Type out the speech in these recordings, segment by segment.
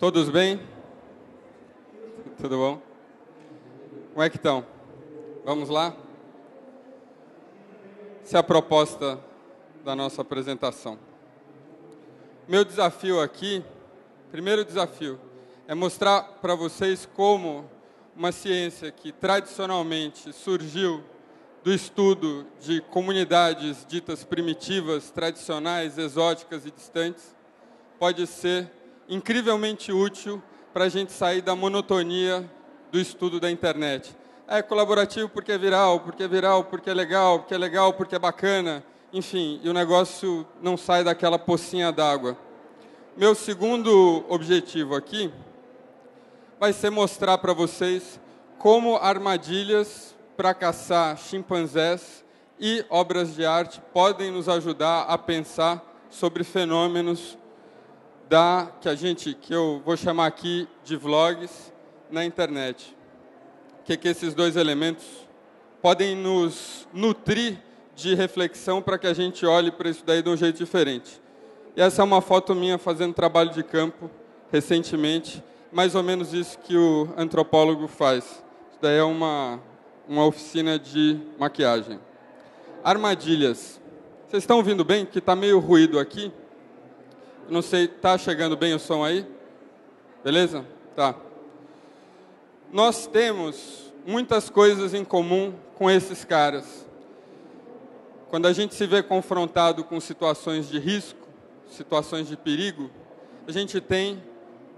Todos bem? Tudo bom? Como é que estão? Vamos lá? Essa é a proposta da nossa apresentação. Meu desafio aqui, primeiro desafio, é mostrar para vocês como uma ciência que tradicionalmente surgiu do estudo de comunidades ditas primitivas, tradicionais, exóticas e distantes, pode ser incrivelmente útil para a gente sair da monotonia do estudo da internet. É colaborativo porque é viral, porque é viral, porque é legal, porque é legal, porque é bacana, enfim, e o negócio não sai daquela pocinha d'água. Meu segundo objetivo aqui vai ser mostrar para vocês como armadilhas para caçar chimpanzés e obras de arte podem nos ajudar a pensar sobre fenômenos que eu vou chamar aqui de vlogs na internet. Que esses dois elementos podem nos nutrir de reflexão para que a gente olhe para isso daí de um jeito diferente. E essa é uma foto minha fazendo trabalho de campo recentemente, mais ou menos isso que o antropólogo faz. Isso daí é uma oficina de maquiagem. Armadilhas. Vocês estão ouvindo bem? Que está meio ruído aqui. Não sei, está chegando bem o som aí? Beleza? Tá. Nós temos muitas coisas em comum com esses caras. Quando a gente se vê confrontado com situações de risco, situações de perigo, a gente tem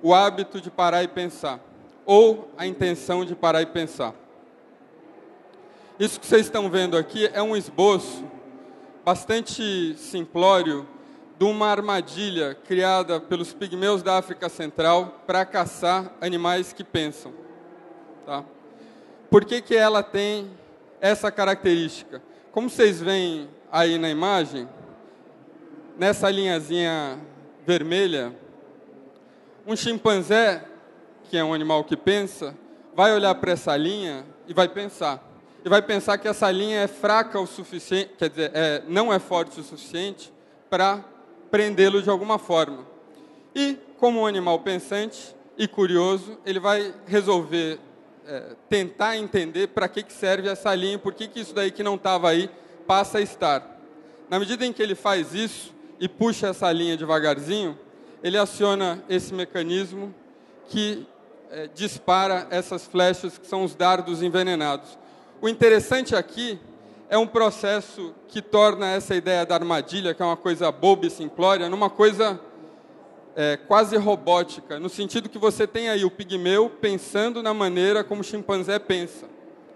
o hábito de parar e pensar, ou a intenção de parar e pensar. Isso que vocês estão vendo aqui é um esboço bastante simplório de uma armadilha criada pelos pigmeus da África Central para caçar animais que pensam. Tá? Por que ela tem essa característica? Como vocês veem aí na imagem, nessa linhazinha vermelha, um chimpanzé, que é um animal que pensa, vai olhar para essa linha e vai pensar. E vai pensar que essa linha é fraca o suficiente, quer dizer, não é forte o suficiente para prendê-lo de alguma forma. E, como um animal pensante e curioso, ele vai resolver tentar entender para que serve essa linha, por que isso daí que não estava aí passa a estar. Na medida em que ele faz isso e puxa essa linha devagarzinho, ele aciona esse mecanismo que dispara essas flechas que são os dardos envenenados. O interessante aqui é um processo que torna essa ideia da armadilha, que é uma coisa boba e simplória, numa coisa quase robótica, no sentido que você tem aí o pigmeu pensando na maneira como o chimpanzé pensa,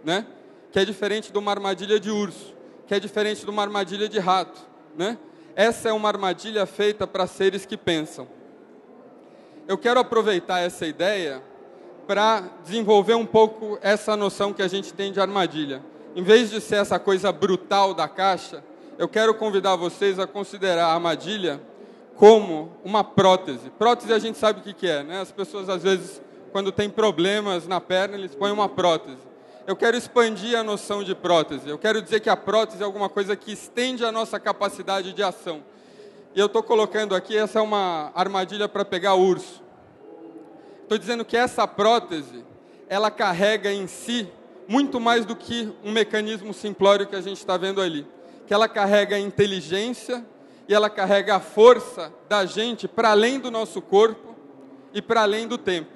né? Que é diferente de uma armadilha de urso, que é diferente de uma armadilha de rato, né? Essa é uma armadilha feita para seres que pensam. Eu quero aproveitar essa ideia para desenvolver um pouco essa noção que a gente tem de armadilha. Em vez de ser essa coisa brutal da caixa, eu quero convidar vocês a considerar a armadilha como uma prótese. Prótese a gente sabe o que é, né? As pessoas, às vezes, quando tem problemas na perna, eles põem uma prótese. Eu quero expandir a noção de prótese. Eu quero dizer que a prótese é alguma coisa que estende a nossa capacidade de ação. E eu estou colocando aqui, essa é uma armadilha para pegar urso. Estou dizendo que essa prótese, ela carrega em si muito mais do que um mecanismo simplório que a gente está vendo ali. Que ela carrega a inteligência e ela carrega a força da gente para além do nosso corpo e para além do tempo.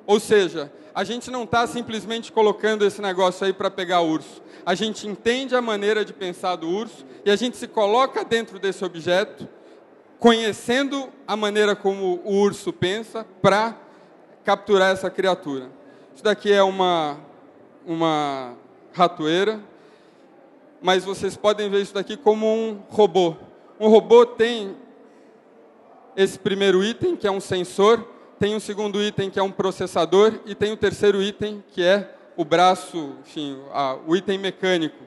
Ou seja, a gente não está simplesmente colocando esse negócio aí para pegar urso. A gente entende a maneira de pensar do urso e a gente se coloca dentro desse objeto, conhecendo a maneira como o urso pensa para capturar essa criatura. Isso daqui é uma ratoeira, mas vocês podem ver isso daqui como um robô. Um robô tem esse primeiro item, que é um sensor, tem um segundo item, que é um processador, e tem o terceiro item, que é o braço, enfim, o item mecânico.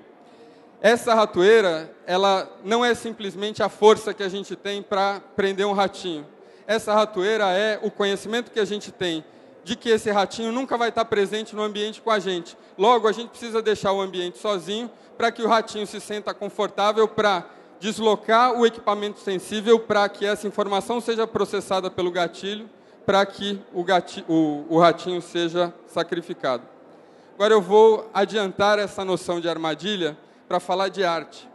Essa ratoeira, ela não é simplesmente a força que a gente tem para prender um ratinho. Essa ratoeira é o conhecimento que a gente tem de que esse ratinho nunca vai estar presente no ambiente com a gente. Logo, a gente precisa deixar o ambiente sozinho para que o ratinho se sinta confortável para deslocar o equipamento sensível para que essa informação seja processada pelo gatilho, para que o ratinho seja sacrificado. Agora eu vou adiantar essa noção de armadilha para falar de arte.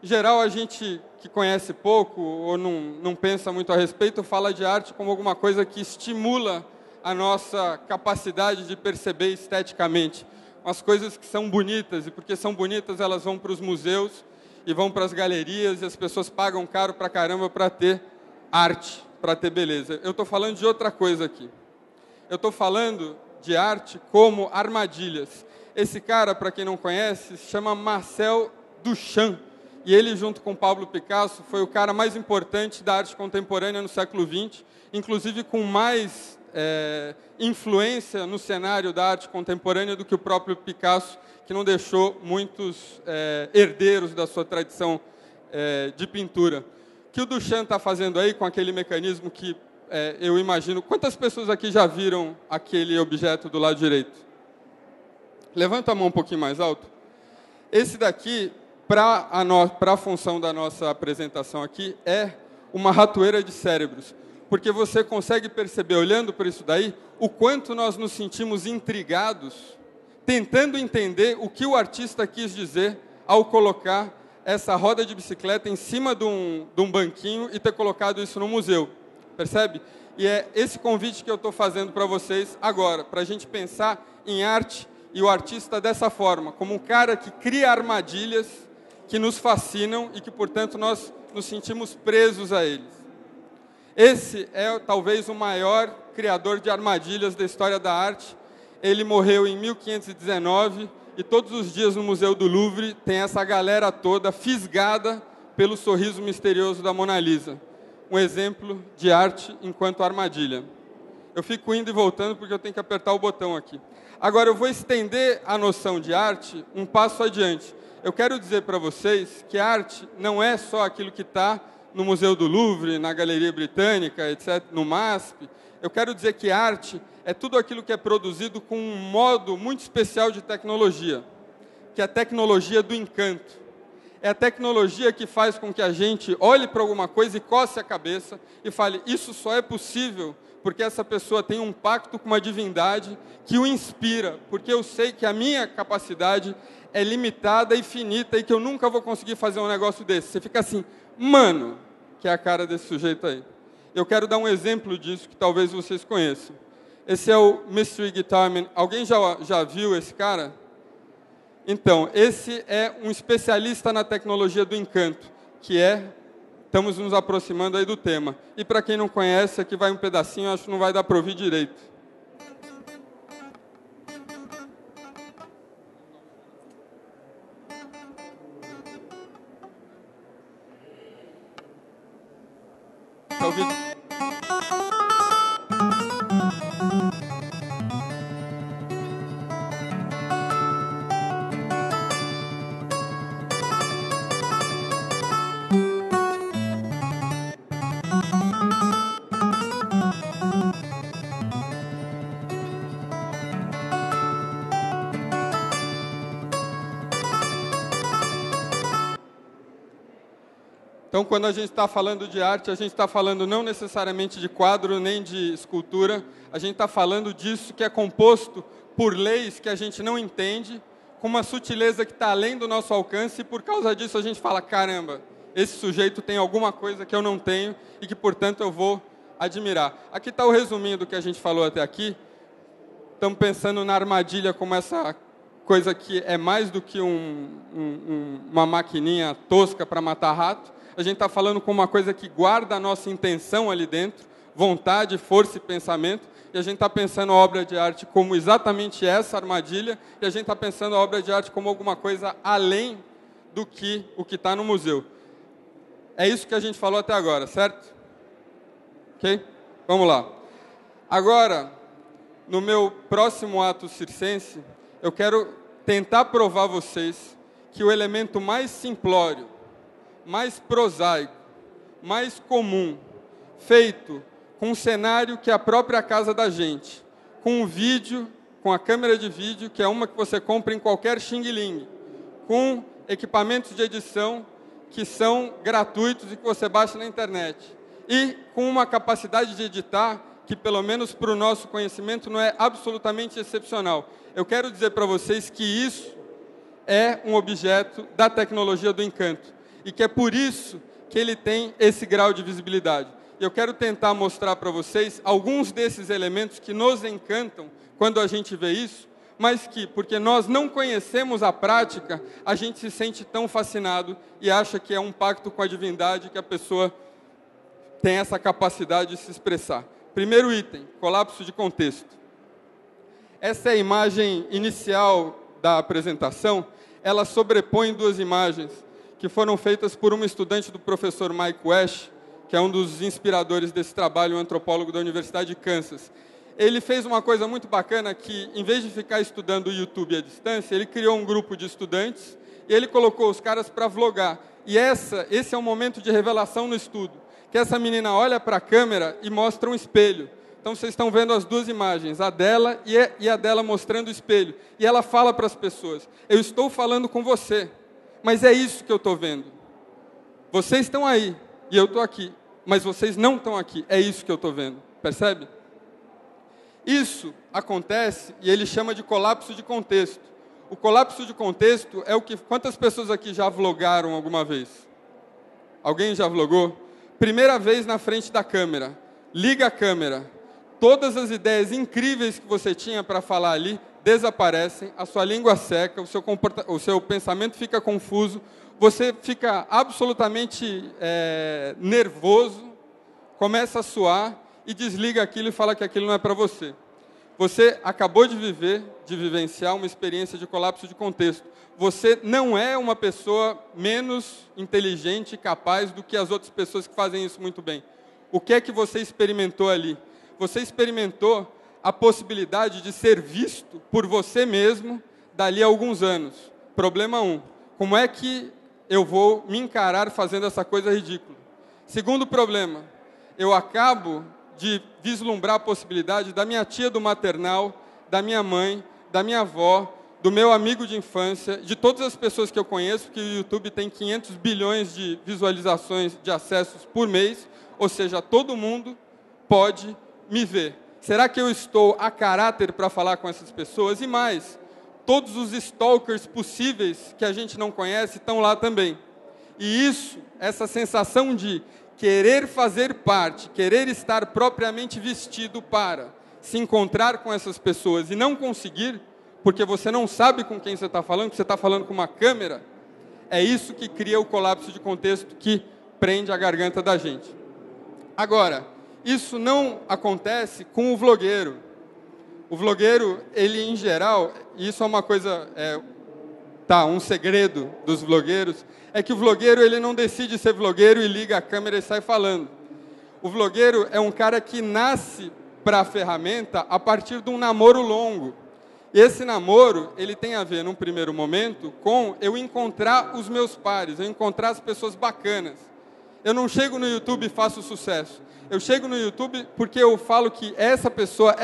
Em geral, a gente que conhece pouco ou não pensa muito a respeito, fala de arte como alguma coisa que estimula a nossa capacidade de perceber esteticamente as coisas que são bonitas, e porque são bonitas elas vão para os museus e vão para as galerias, e as pessoas pagam caro pra caramba para ter arte, para ter beleza. Eu estou falando de outra coisa aqui. Eu estou falando de arte como armadilhas. Esse cara, para quem não conhece, se chama Marcel Duchamp, e ele, junto com Pablo Picasso, foi o cara mais importante da arte contemporânea no século XX, inclusive com mais influência no cenário da arte contemporânea do que o próprio Picasso, que não deixou muitos herdeiros da sua tradição de pintura. O que o Duchamp está fazendo aí com aquele mecanismo que eu imagino... Quantas pessoas aqui já viram aquele objeto do lado direito? Levanta a mão um pouquinho mais alto. Esse daqui, para a função da nossa apresentação aqui, é uma ratoeira de cérebros. Porque você consegue perceber, olhando para isso daí, o quanto nós nos sentimos intrigados, tentando entender o que o artista quis dizer ao colocar essa roda de bicicleta em cima de um banquinho e ter colocado isso no museu. Percebe? E é esse convite que eu estou fazendo para vocês agora, para a gente pensar em arte e o artista dessa forma, como um cara que cria armadilhas que nos fascinam e que, portanto, nós nos sentimos presos a eles. Esse é talvez o maior criador de armadilhas da história da arte. Ele morreu em 1519 e todos os dias no Museu do Louvre tem essa galera toda fisgada pelo sorriso misterioso da Mona Lisa. Um exemplo de arte enquanto armadilha. Eu fico indo e voltando porque eu tenho que apertar o botão aqui. Agora eu vou estender a noção de arte um passo adiante. Eu quero dizer para vocês que a arte não é só aquilo que está no Museu do Louvre, na Galeria Britânica, etc., no MASP. Eu quero dizer que arte é tudo aquilo que é produzido com um modo muito especial de tecnologia, que é a tecnologia do encanto. É a tecnologia que faz com que a gente olhe para alguma coisa e coce a cabeça e fale, isso só é possível porque essa pessoa tem um pacto com uma divindade que o inspira, porque eu sei que a minha capacidade é limitada e finita e que eu nunca vou conseguir fazer um negócio desse. Você fica assim, mano, que é a cara desse sujeito aí. Eu quero dar um exemplo disso que talvez vocês conheçam. Esse é o Mystery Guitar Man. Alguém já viu esse cara? Então, esse é um especialista na tecnologia do encanto, que estamos nos aproximando aí do tema. E para quem não conhece, aqui vai um pedacinho, acho que não vai dar para ouvir direito. Tá ouvindo? Então, quando a gente está falando de arte, a gente está falando não necessariamente de quadro nem de escultura, a gente está falando disso que é composto por leis que a gente não entende, com uma sutileza que está além do nosso alcance, e por causa disso a gente fala, caramba, esse sujeito tem alguma coisa que eu não tenho e que, portanto, eu vou admirar. Aqui está o resuminho do que a gente falou até aqui. Estamos pensando na armadilha como essa coisa que é mais do que uma maquininha tosca para matar rato. A gente está falando com uma coisa que guarda a nossa intenção ali dentro, vontade, força e pensamento, e a gente está pensando a obra de arte como exatamente essa armadilha, e a gente está pensando a obra de arte como alguma coisa além do que o que está no museu. É isso que a gente falou até agora, certo? Ok? Vamos lá. Agora, no meu próximo ato circense, eu quero tentar provar a vocês que o elemento mais simplório, mais prosaico, mais comum, feito com um cenário que é a própria casa da gente, com um vídeo, com a câmera de vídeo, que é uma que você compra em qualquer xing-ling, com equipamentos de edição que são gratuitos e que você baixa na internet, e com uma capacidade de editar que, pelo menos para o nosso conhecimento, não é absolutamente excepcional. Eu quero dizer para vocês que isso é um objeto da tecnologia do Encanto, e que é por isso que ele tem esse grau de visibilidade. E eu quero tentar mostrar para vocês alguns desses elementos que nos encantam quando a gente vê isso, mas que, porque nós não conhecemos a prática, a gente se sente tão fascinado e acha que é um pacto com a divindade, que a pessoa tem essa capacidade de se expressar. Primeiro item, colapso de contexto. Essa é a imagem inicial da apresentação. Ela sobrepõe duas imagens que foram feitas por uma estudante do professor Mike Wesch, que é um dos inspiradores desse trabalho, um antropólogo da Universidade de Kansas. Ele fez uma coisa muito bacana que, em vez de ficar estudando o YouTube à distância, ele criou um grupo de estudantes e ele colocou os caras para vlogar. E esse é um momento de revelação no estudo, que essa menina olha para a câmera e mostra um espelho. Então, vocês estão vendo as duas imagens, a dela e a dela mostrando o espelho. E ela fala para as pessoas, eu estou falando com você, mas é isso que eu estou vendo. Vocês estão aí e eu estou aqui, mas vocês não estão aqui, é isso que eu estou vendo. Percebe? Isso acontece e ele chama de colapso de contexto. O colapso de contexto é o que... Quantas pessoas aqui já vlogaram alguma vez? Alguém já vlogou? Primeira vez na frente da câmera. Liga a câmera. Todas as ideias incríveis que você tinha para falar ali desaparecem, a sua língua seca, o seu pensamento fica confuso, você fica absolutamente nervoso, começa a suar e desliga aquilo e fala que aquilo não é para você. Você acabou de vivenciar uma experiência de colapso de contexto. Você não é uma pessoa menos inteligente e capaz do que as outras pessoas que fazem isso muito bem. O que é que você experimentou ali? Você experimentou a possibilidade de ser visto por você mesmo dali a alguns anos. Problema 1. Como é que eu vou me encarar fazendo essa coisa ridícula? Segundo problema, eu acabo de vislumbrar a possibilidade da minha tia do maternal, da minha mãe, da minha avó, do meu amigo de infância, de todas as pessoas que eu conheço, porque o YouTube tem 500 bilhões de visualizações, de acessos por mês, ou seja, todo mundo pode me ver. Será que eu estou a caráter para falar com essas pessoas? E mais, todos os stalkers possíveis que a gente não conhece estão lá também. E isso, essa sensação de querer fazer parte, querer estar propriamente vestido para se encontrar com essas pessoas e não conseguir, porque você não sabe com quem você está falando, que você está falando com uma câmera, é isso que cria o colapso de contexto que prende a garganta da gente. Agora, isso não acontece com o vlogueiro. O vlogueiro, ele em geral, isso é uma coisa, um segredo dos vlogueiros, é que o vlogueiro ele não decide ser vlogueiro e liga a câmera e sai falando. O vlogueiro é um cara que nasce para a ferramenta a partir de um namoro longo. E esse namoro, ele tem a ver, num primeiro momento, com eu encontrar os meus pares, eu encontrar as pessoas bacanas. Eu não chego no YouTube e faço sucesso. Eu chego no YouTube porque eu falo que essa pessoa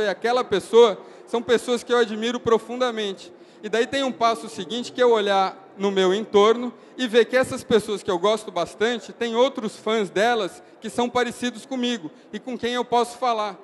e aquela pessoa são pessoas que eu admiro profundamente. E daí tem um passo seguinte, que é olhar no meu entorno e ver que essas pessoas que eu gosto bastante, tem outros fãs delas que são parecidos comigo e com quem eu posso falar.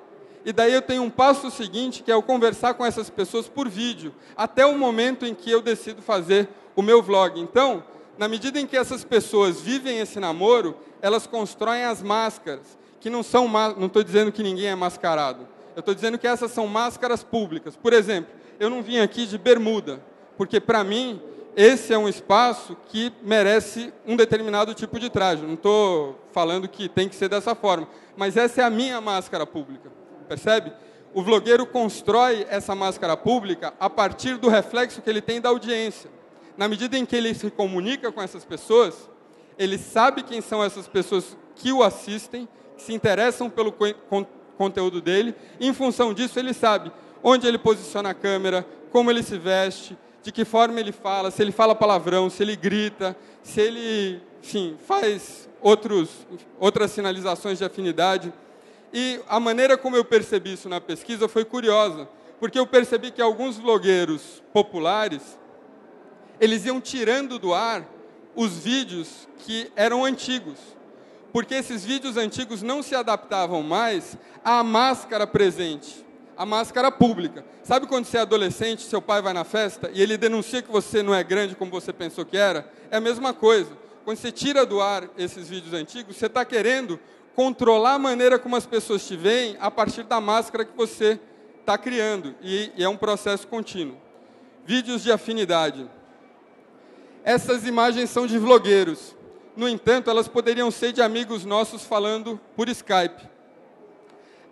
E daí eu tenho um passo seguinte, que é eu conversar com essas pessoas por vídeo, até o momento em que eu decido fazer o meu vlog. Então, na medida em que essas pessoas vivem esse namoro, elas constroem as máscaras, que não são... Não estou dizendo que ninguém é mascarado. Eu estou dizendo que essas são máscaras públicas. Por exemplo, eu não vim aqui de bermuda, porque, para mim, esse é um espaço que merece um determinado tipo de traje. Não estou falando que tem que ser dessa forma, mas essa é a minha máscara pública. Percebe? O vlogueiro constrói essa máscara pública a partir do reflexo que ele tem da audiência. Na medida em que ele se comunica com essas pessoas, ele sabe quem são essas pessoas que o assistem, que se interessam pelo conteúdo dele, e, em função disso, ele sabe onde ele posiciona a câmera, como ele se veste, de que forma ele fala, se ele fala palavrão, se ele grita, se ele, enfim, faz outras sinalizações de afinidade. E a maneira como eu percebi isso na pesquisa foi curiosa, porque eu percebi que alguns vlogueiros populares, eles iam tirando do ar os vídeos que eram antigos. porque esses vídeos antigos não se adaptavam mais à máscara presente, à máscara pública. Sabe quando você é adolescente, seu pai vai na festa e ele denuncia que você não é grande como você pensou que era? É a mesma coisa. Quando você tira do ar esses vídeos antigos, você está querendo controlar a maneira como as pessoas te veem a partir da máscara que você está criando. E é um processo contínuo. Vídeos de afinidade. Essas imagens são de vlogueiros. No entanto, elas poderiam ser de amigos nossos falando por Skype.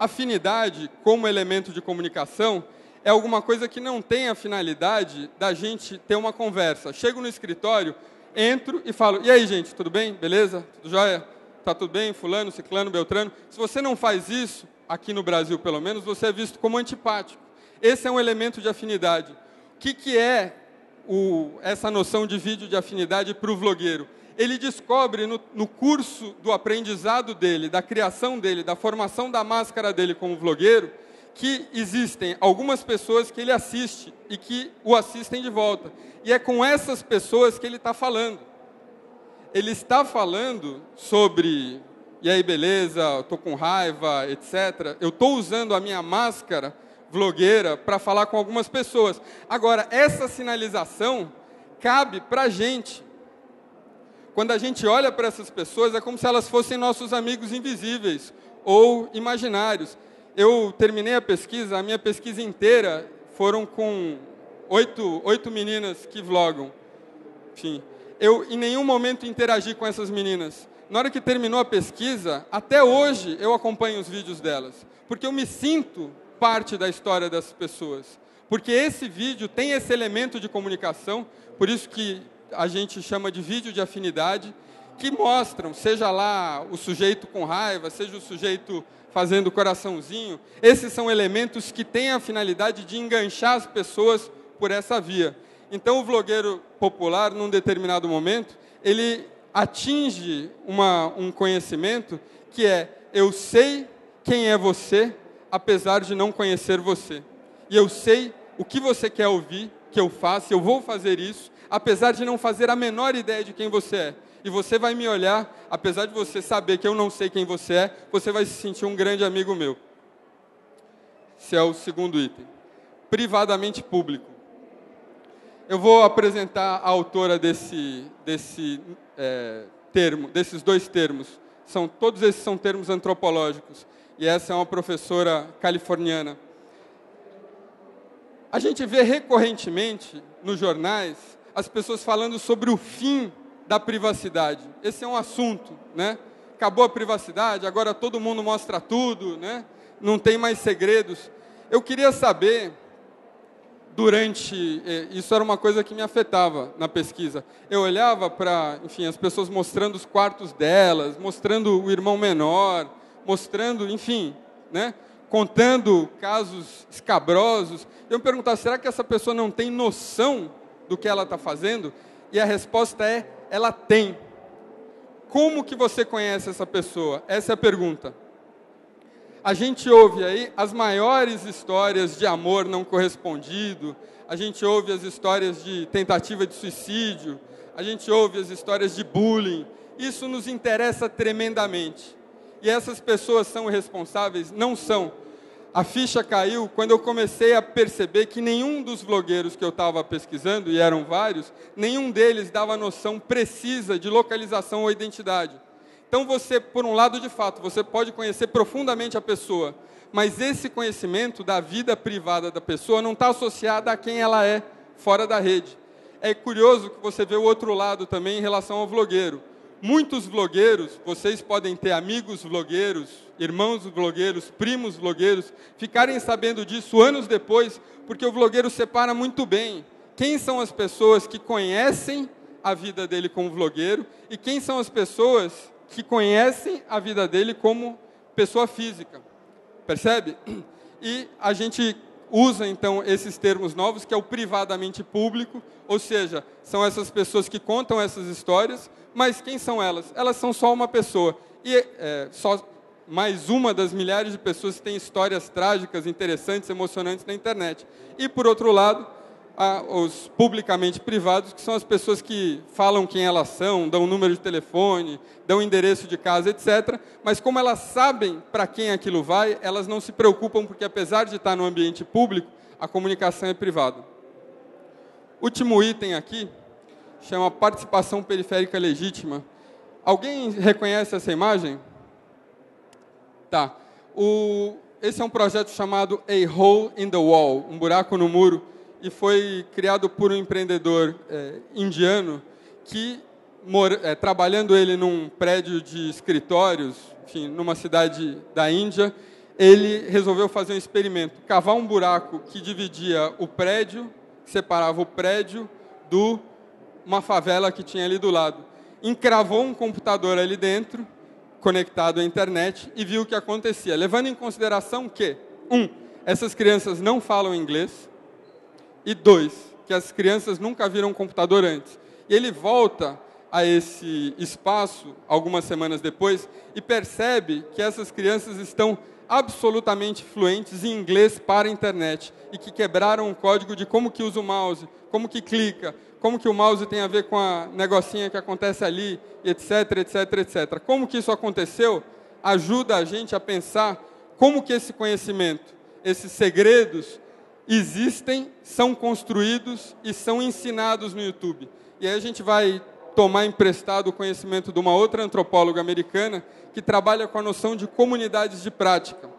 Afinidade, como elemento de comunicação, é alguma coisa que não tem a finalidade da gente ter uma conversa. Chego no escritório, entro e falo, e aí, gente, tudo bem? Beleza? Tudo jóia? Tá tudo bem? Fulano, ciclano, beltrano. Se você não faz isso, aqui no Brasil pelo menos, você é visto como antipático. Esse é um elemento de afinidade. O que é essa noção de vídeo de afinidade para o vlogueiro? Ele descobre no curso do aprendizado dele, da criação dele, da formação da máscara dele como vlogueiro, que existem algumas pessoas que ele assiste e que o assistem de volta. E é com essas pessoas que ele está falando. Ele está falando sobre, e aí, beleza, estou com raiva, etc. Eu estou usando a minha máscara vlogueira para falar com algumas pessoas. Agora, essa sinalização cabe para a gente. Quando a gente olha para essas pessoas, é como se elas fossem nossos amigos invisíveis ou imaginários. Eu terminei a pesquisa, a minha pesquisa inteira foram com 8 meninas que vlogam. Enfim, eu em nenhum momento interagi com essas meninas. Na hora que terminou a pesquisa, até hoje eu acompanho os vídeos delas, porque eu me sinto parte da história dessas pessoas. Porque esse vídeo tem esse elemento de comunicação, por isso que a gente chama de vídeo de afinidade, que mostram, seja lá o sujeito com raiva, seja o sujeito fazendo coraçãozinho, esses são elementos que têm a finalidade de enganchar as pessoas por essa via. Então, o vlogueiro popular, num determinado momento, ele atinge um conhecimento que é, eu sei quem é você, apesar de não conhecer você. E eu sei o que você quer ouvir, que eu faça, eu vou fazer isso, apesar de não fazer a menor ideia de quem você é. E você vai me olhar, apesar de você saber que eu não sei quem você é, você vai se sentir um grande amigo meu. Esse é o segundo item. Privadamente público. Eu vou apresentar a autora desses dois termos. Todos esses são termos antropológicos. E essa é uma professora californiana. A gente vê recorrentemente nos jornais as pessoas falando sobre o fim da privacidade. Esse é um assunto, né? Acabou a privacidade, agora todo mundo mostra tudo, né? Não tem mais segredos. Eu queria saber, isso era uma coisa que me afetava na pesquisa. Eu olhava para, enfim, as pessoas mostrando os quartos delas, mostrando o irmão menor, mostrando, enfim, né? Contando casos escabrosos. Eu me perguntava, será que essa pessoa não tem noção do que ela está fazendo? E a resposta é, ela tem. Como que você conhece essa pessoa? Essa é a pergunta. A gente ouve aí as maiores histórias de amor não correspondido, a gente ouve as histórias de tentativa de suicídio, a gente ouve as histórias de bullying. Isso nos interessa tremendamente. E essas pessoas são responsáveis? Não são. A ficha caiu quando eu comecei a perceber que nenhum dos vlogueiros que eu estava pesquisando, e eram vários, nenhum deles dava noção precisa de localização ou identidade. Então você, por um lado, de fato, você pode conhecer profundamente a pessoa, mas esse conhecimento da vida privada da pessoa não está associado a quem ela é fora da rede. É curioso que você vê o outro lado também em relação ao vlogueiro. Muitos vlogueiros, vocês podem ter amigos vlogueiros, irmãos vlogueiros, primos vlogueiros, ficarem sabendo disso anos depois, porque o vlogueiro separa muito bem quem são as pessoas que conhecem a vida dele como vlogueiro e quem são as pessoas que conhecem a vida dele como pessoa física. Percebe? E a gente usa, então, esses termos novos, que é o privadamente público, ou seja, são essas pessoas que contam essas histórias, mas quem são elas? Elas são só uma pessoa. E só mais uma das milhares de pessoas que têm histórias trágicas, interessantes, emocionantes na internet. E, por outro lado, os publicamente privados, que são as pessoas que falam quem elas são, dão número de telefone, dão endereço de casa, etc. Mas como elas sabem para quem aquilo vai, elas não se preocupam, porque apesar de estar no ambiente público, a comunicação é privada. Último item aqui, chama participação periférica legítima. Alguém reconhece essa imagem? Tá. Esse é um projeto chamado A Hole in the Wall, um buraco no muro, e foi criado por um empreendedor indiano que, trabalhando ele num prédio de escritórios, enfim, numa cidade da Índia, ele resolveu fazer um experimento, cavar um buraco que dividia o prédio, separava o prédio de uma favela que tinha ali do lado. Encravou um computador ali dentro, conectado à internet, e viu o que acontecia, levando em consideração que, essas crianças não falam inglês, e 2, que as crianças nunca viram um computador antes. E ele volta a esse espaço, algumas semanas depois, e percebe que essas crianças estão absolutamente fluentes em inglês para a internet, e que quebraram o código de como que usa o mouse, como que clica, como que o mouse tem a ver com a negocinha que acontece ali, etc, etc, etc. Como que isso aconteceu, ajuda a gente a pensar como que esse conhecimento, esses segredos, existem, são construídos e são ensinados no YouTube. E aí a gente vai tomar emprestado o conhecimento de uma outra antropóloga americana que trabalha com a noção de comunidades de prática.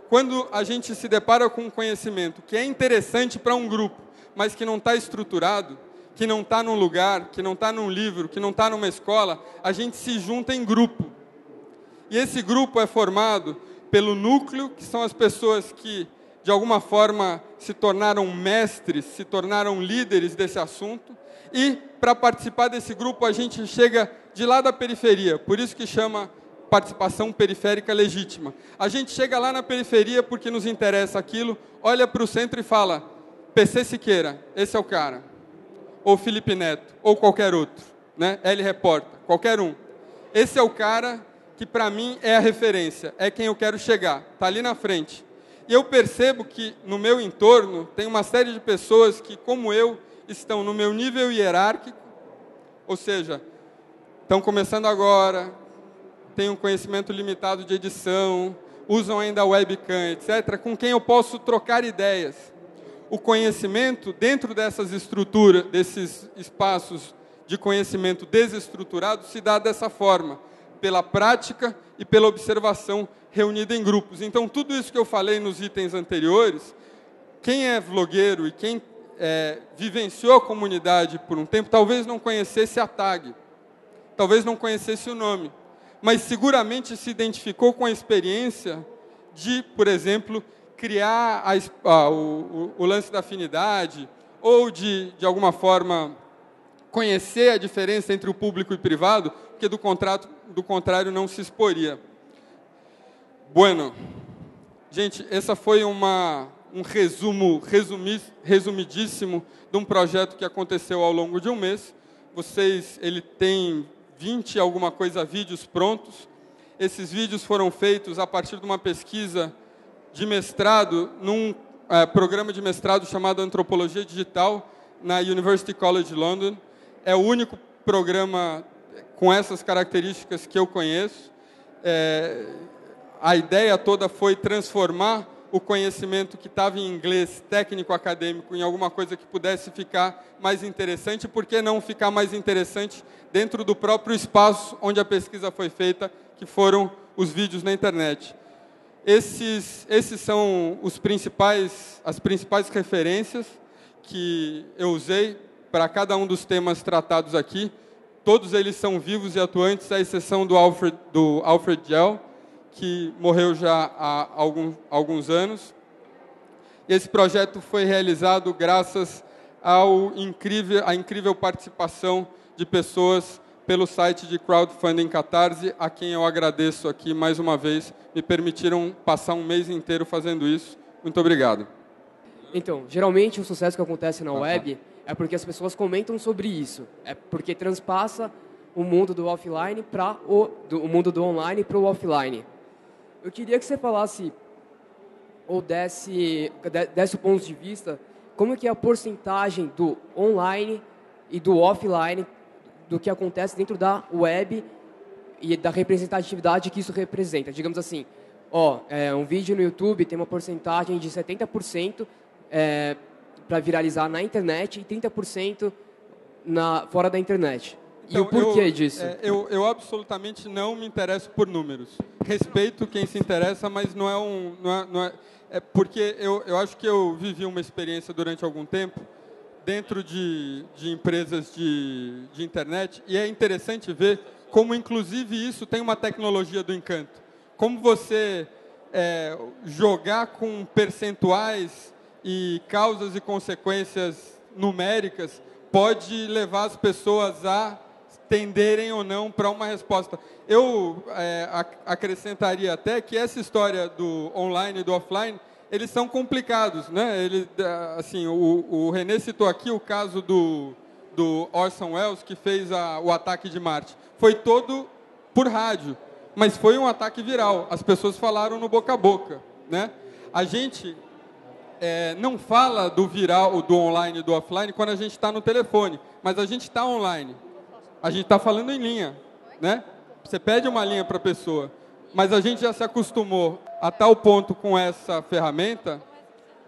Quando a gente se depara com um conhecimento que é interessante para um grupo, mas que não está estruturado, que não está num lugar, que não está num livro, que não está numa escola, a gente se junta em grupo. E esse grupo é formado pelo núcleo, que são as pessoas que, de alguma forma, se tornaram mestres, se tornaram líderes desse assunto. E, para participar desse grupo, a gente chega de lá da periferia, por isso que chama participação periférica legítima. A gente chega lá na periferia porque nos interessa aquilo, olha para o centro e fala, PC Siqueira, esse é o cara. Ou Felipe Neto, ou qualquer outro, né? L Reporta, qualquer um. Esse é o cara que, para mim, é a referência, é quem eu quero chegar, está ali na frente. E eu percebo que, no meu entorno, tem uma série de pessoas que, como eu, estão no meu nível hierárquico, ou seja, estão começando agora, têm um conhecimento limitado de edição, usam ainda a webcam, etc., com quem eu posso trocar ideias. O conhecimento, dentro dessas estruturas, desses espaços de conhecimento desestruturado, se dá dessa forma, pela prática e pela observação reunida em grupos. Então, tudo isso que eu falei nos itens anteriores, quem é vlogueiro e quem vivenciou a comunidade por um tempo, talvez não conhecesse a tag, talvez não conhecesse o nome, mas seguramente se identificou com a experiência de, por exemplo, criar o lance da afinidade, ou de alguma forma, conhecer a diferença entre o público e privado, porque do contrário não se exporia. Bueno, gente, essa foi um resumidíssimo de um projeto que aconteceu ao longo de um mês. Ele tem 20 e alguma coisa vídeos prontos. Esses vídeos foram feitos a partir de uma pesquisa de mestrado, num programa de mestrado chamado Antropologia Digital, na University College London. É o único programa com essas características que eu conheço. A ideia toda foi transformar o conhecimento que estava em inglês técnico-acadêmico em alguma coisa que pudesse ficar mais interessante. Por que não ficar mais interessante dentro do próprio espaço onde a pesquisa foi feita, que foram os vídeos na internet? Esses são as principais referências que eu usei para cada um dos temas tratados aqui. Todos eles são vivos e atuantes, à exceção do Alfred Gell, que morreu já há alguns anos. Esse projeto foi realizado graças à incrível participação de pessoas pelo site de crowdfunding Catarse, a quem eu agradeço aqui mais uma vez. Me permitiram passar um mês inteiro fazendo isso. Muito obrigado. Então, geralmente o sucesso que acontece na web é porque as pessoas comentam sobre isso. É porque transpassa o mundo do offline para o mundo do online para o offline. Eu queria que você falasse ou desse o ponto de vista como que é a porcentagem do online e do offline, do que acontece dentro da web e da representatividade que isso representa. Digamos assim, um vídeo no YouTube tem uma porcentagem de 70% para viralizar na internet e 30% fora da internet. Então, e o porquê disso? Eu absolutamente não me interesso por números. Respeito quem se interessa, mas não é porque eu acho que eu vivi uma experiência durante algum tempo dentro de empresas de internet, e é interessante ver como, inclusive, isso tem uma tecnologia do encanto. Como você jogar com percentuais e causas e consequências numéricas pode levar as pessoas a tenderem ou não para uma resposta. Eu acrescentaria até que essa história do online e do offline, eles são complicados, né? Assim, o René citou aqui o caso do Orson Welles, que fez o ataque de Marte. Foi todo por rádio, mas foi um ataque viral. As pessoas falaram no boca a boca, né? A gente não fala do viral, do online e do offline quando a gente está no telefone, mas a gente está online. A gente está falando em linha, né? Você pede uma linha para a pessoa, mas a gente já se acostumou a tal ponto com essa ferramenta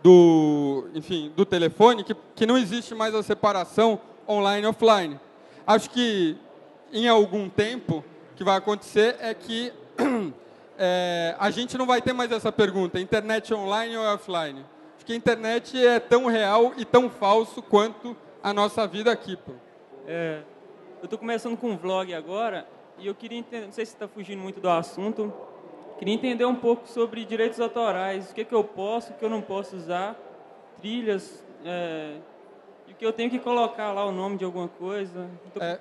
do telefone que não existe mais a separação online e offline. Acho que em algum tempo o que vai acontecer é que a gente não vai ter mais essa pergunta: internet online ou offline? Acho que a internet é tão real e tão falso quanto a nossa vida aqui, pô. Eu estou começando com um vlog agora e eu queria entender, não sei se está fugindo muito do assunto, queria entender um pouco sobre direitos autorais, o que eu posso, o que eu não posso usar, trilhas, e o que eu tenho que colocar lá, o nome de alguma coisa.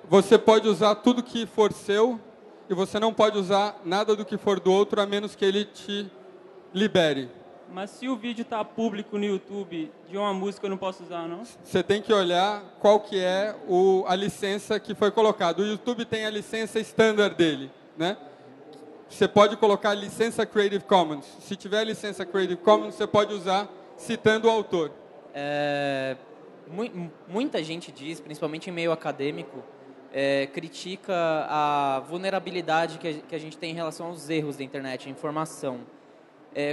Você pode usar tudo que for seu e você não pode usar nada do que for do outro, a menos que ele te libere. Mas se o vídeo está público no YouTube de uma música, eu não posso usar, não? Você tem que olhar qual que é a licença que foi colocada. O YouTube tem a licença standard dele, né? Você pode colocar a licença Creative Commons. Se tiver a licença Creative Commons, você pode usar citando o autor. Muita gente diz, principalmente em meio acadêmico, critica a vulnerabilidade que a gente tem em relação aos erros da internet, a informação.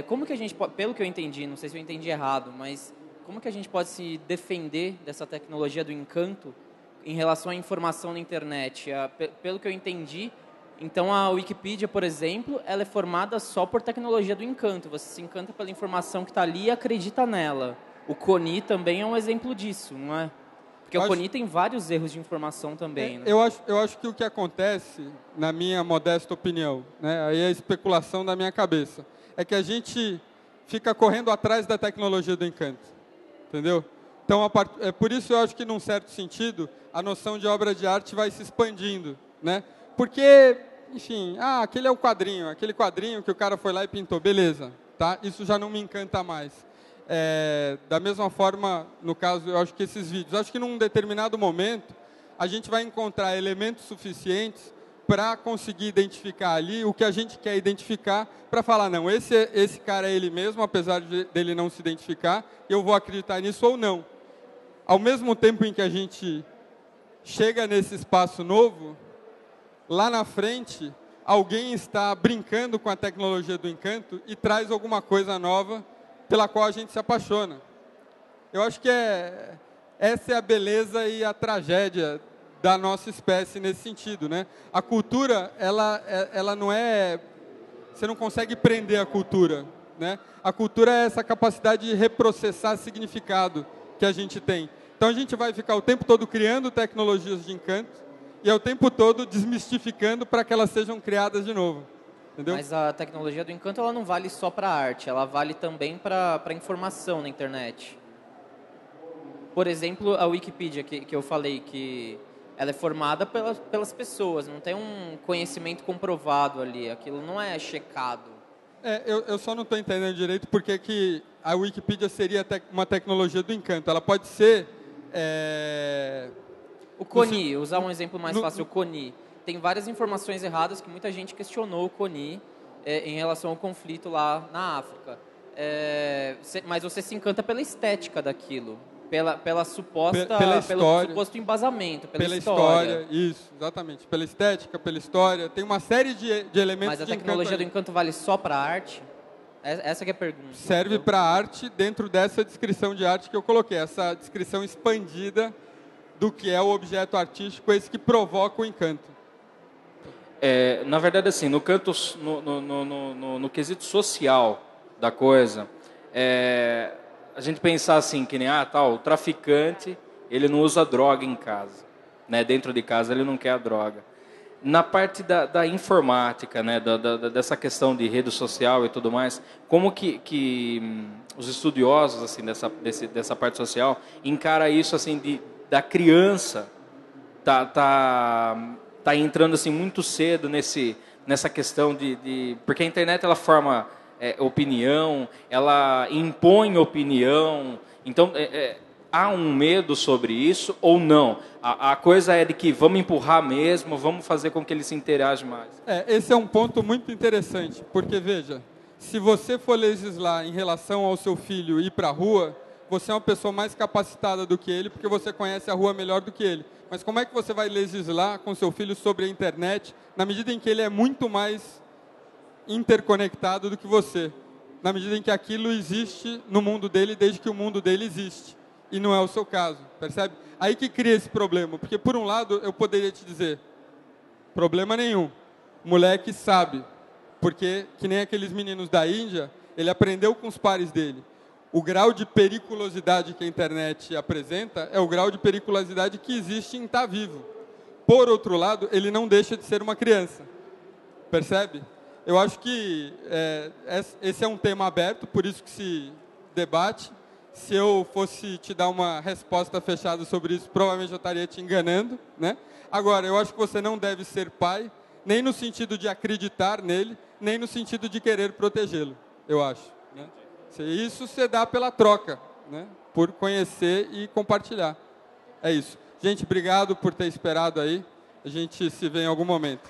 Como que a gente pode, pelo que eu entendi, não sei se eu entendi errado, mas como que a gente pode se defender dessa tecnologia do encanto em relação à informação na internet? Pelo que eu entendi, então a Wikipedia, por exemplo, ela é formada só por tecnologia do encanto. Você se encanta pela informação que está ali e acredita nela. O Kony também é um exemplo disso, não é? Porque o Kony tem vários erros de informação também. Né? Eu acho que o que acontece, na minha modesta opinião, né, aí é a especulação da minha cabeça, é que a gente fica correndo atrás da tecnologia do encanto, entendeu? Então, por isso eu acho que, num certo sentido, a noção de obra de arte vai se expandindo, né? Porque, enfim, aquele é o quadrinho, aquele quadrinho que o cara foi lá e pintou, beleza, tá? Isso já não me encanta mais. Da mesma forma, no caso, eu acho que esses vídeos, acho que num determinado momento, a gente vai encontrar elementos suficientes para conseguir identificar ali o que a gente quer identificar, para falar, não, esse cara é ele mesmo, apesar dele não se identificar, eu vou acreditar nisso ou não. Ao mesmo tempo em que a gente chega nesse espaço novo, lá na frente, alguém está brincando com a tecnologia do encanto e traz alguma coisa nova pela qual a gente se apaixona. Eu acho que essa é a beleza e a tragédia da nossa espécie nesse sentido, né? A cultura, ela não é... Você não consegue prender a cultura, né? A cultura é essa capacidade de reprocessar significado que a gente tem. Então, a gente vai ficar o tempo todo criando tecnologias de encanto e o tempo todo desmistificando para que elas sejam criadas de novo. Entendeu? Mas a tecnologia do encanto, ela não vale só para arte, ela vale também para informação na internet. Por exemplo, a Wikipedia, que eu falei que ela é formada pelas pessoas, não tem um conhecimento comprovado ali, aquilo não é checado. Eu só não estou entendendo direito porque que a Wikipedia seria uma tecnologia do encanto. Ela pode ser... O Kony, usar um exemplo mais fácil, o Kony. Tem várias informações erradas que muita gente questionou o Kony em relação ao conflito lá na África. Mas você se encanta pela estética daquilo. Pela suposta, Pela pelo história. suposto embasamento, Pela história, isso, exatamente. Pela estética, pela história. Tem uma série de elementos Mas a de tecnologia encanto do encanto vale só para arte? Essa que é a pergunta. serve entendeu? para arte dentro dessa descrição de arte que eu coloquei. Essa descrição expandida do que é o objeto artístico, esse que provoca o encanto. Na verdade, assim, no no quesito social da coisa, a gente pensar assim, que nem, o traficante, ele não usa droga em casa, né? Dentro de casa ele não quer a droga. Na parte da informática, né? Dessa questão de rede social e tudo mais, como que os estudiosos assim, dessa parte social encara isso assim, da criança tá entrando assim muito cedo nessa questão porque a internet ela forma opinião, ela impõe opinião, então há um medo sobre isso ou não? A coisa é de que vamos empurrar mesmo, vamos fazer com que ele se interaja mais. Esse é um ponto muito interessante, porque veja, se você for legislar em relação ao seu filho ir para a rua, você é uma pessoa mais capacitada do que ele, porque você conhece a rua melhor do que ele. Mas como é que você vai legislar com seu filho sobre a internet, na medida em que ele é muito mais interconectado do que você? Na medida em que aquilo existe no mundo dele desde que o mundo dele existe. E não é o seu caso, percebe? Aí que cria esse problema, porque por um lado eu poderia te dizer, problema nenhum, moleque sabe, porque que nem aqueles meninos da Índia, ele aprendeu com os pares dele. O grau de periculosidade que a internet apresenta é o grau de periculosidade que existe em estar vivo. Por outro lado, ele não deixa de ser uma criança, percebe? Eu acho que esse é um tema aberto, por isso que se debate. Se eu fosse te dar uma resposta fechada sobre isso, provavelmente eu estaria te enganando, né? Agora, eu acho que você não deve ser pai, nem no sentido de acreditar nele, nem no sentido de querer protegê-lo, eu acho. Né? Isso você dá pela troca, né? Por conhecer e compartilhar. É isso. Gente, obrigado por ter esperado aí. A gente se vê em algum momento.